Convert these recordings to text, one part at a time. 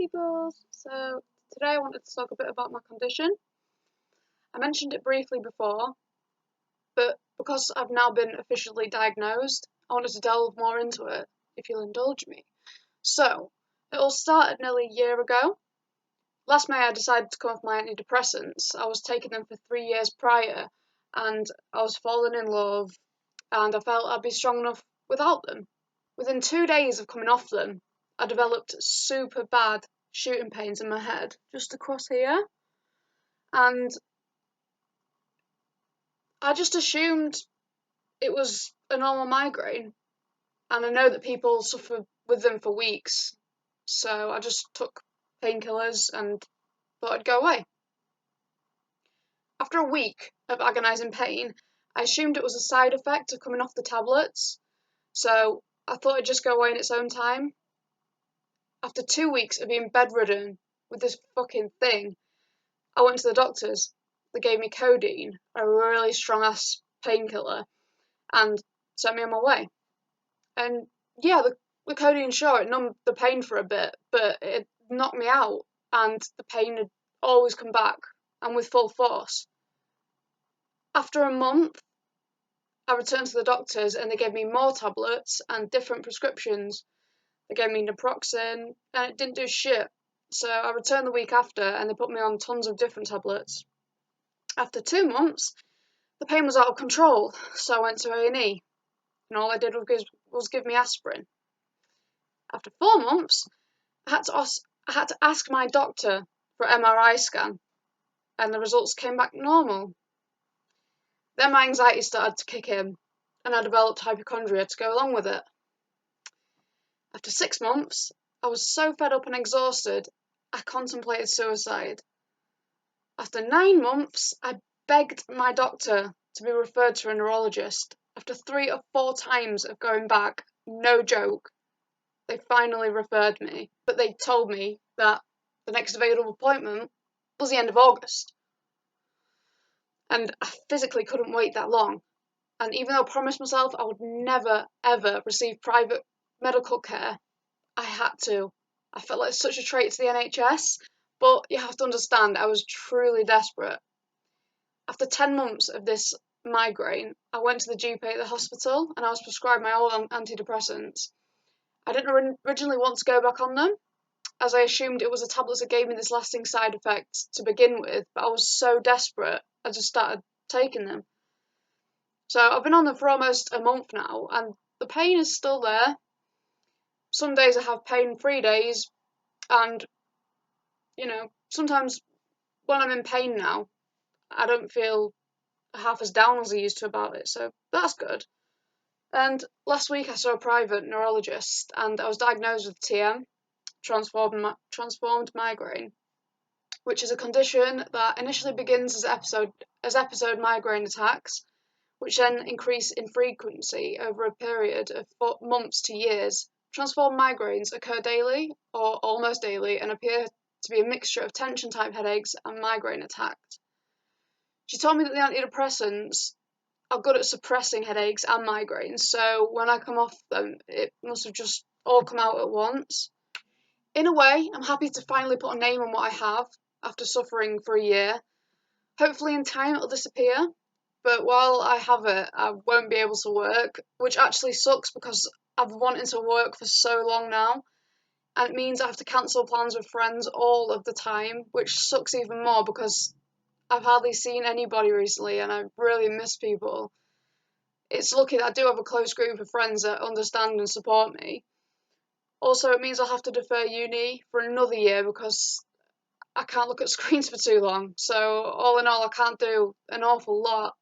peoples. So today I wanted to talk a bit about my condition. I mentioned it briefly before, but because I've now been officially diagnosed, I wanted to delve more into it, if you'll indulge me. So, it all started nearly a year ago. Last May I decided to come off my antidepressants. I was taking them for 3 years prior, and I was falling in love, and I felt I'd be strong enough without them. Within 2 days of coming off them, I developed super bad shooting pains in my head, just across here, and I just assumed it was a normal migraine, and I know that people suffer with them for weeks, so I just took painkillers and thought it'd go away. After a week of agonising pain, I assumed it was a side effect of coming off the tablets, so I thought it'd just go away in its own time. After 2 weeks of being bedridden with this fucking thing, I went to the doctors. They gave me codeine, a really strong ass painkiller, and sent me on my way. And yeah, the codeine, sure, it numbed the pain for a bit, but it knocked me out, and the pain had always come back, and with full force. After a month, I returned to the doctors, and they gave me more tablets and different prescriptions. They gave me naproxen, and it didn't do shit. So I returned the week after, and they put me on tons of different tablets. After 2 months, the pain was out of control, so I went to A&E, and all they did was give me aspirin. After 4 months, I had to ask my doctor for an MRI scan, and the results came back normal. Then my anxiety started to kick in, and I developed hypochondria to go along with it. After 6 months, I was so fed up and exhausted, I contemplated suicide. After 9 months, I begged my doctor to be referred to a neurologist. After 3 or 4 times of going back, no joke, they finally referred me, but they told me that the next available appointment was the end of August. And I physically couldn't wait that long. And even though I promised myself I would never, ever receive private medical care, I had to. I felt like such a traitor to the NHS, but you have to understand, I was truly desperate. After 10 months of this migraine, I went to the GP at the hospital and I was prescribed my old antidepressants. I didn't originally want to go back on them, as I assumed it was the tablets that gave me this lasting side effect to begin with, but I was so desperate, I just started taking them. So I've been on them for almost a month now, and the pain is still there. Some days I have pain-free days, and, sometimes when I'm in pain now, I don't feel half as down as I used to about it, so that's good. And last week I saw a private neurologist, and I was diagnosed with TM, transformed migraine, which is a condition that initially begins as episode migraine attacks, which then increase in frequency over a period of months to years. Transformed migraines occur daily or almost daily and appear to be a mixture of tension-type headaches and migraine attacks. She told me that the antidepressants are good at suppressing headaches and migraines, so when I come off them, it must have just all come out at once. In a way, I'm happy to finally put a name on what I have after suffering for a year. Hopefully in time it'll disappear, but while I have it, I won't be able to work, which actually sucks because I've wanted to work for so long now, and it means I have to cancel plans with friends all of the time, which sucks even more because I've hardly seen anybody recently and I really miss people. It's lucky that I do have a close group of friends that understand and support me. Also, it means I'll have to defer uni for another year because I can't look at screens for too long. So, all in all, I can't do an awful lot.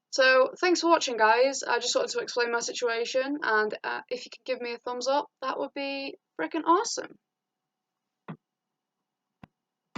So, thanks for watching, guys. I just wanted to explain my situation, and if you could give me a thumbs up, that would be freaking awesome.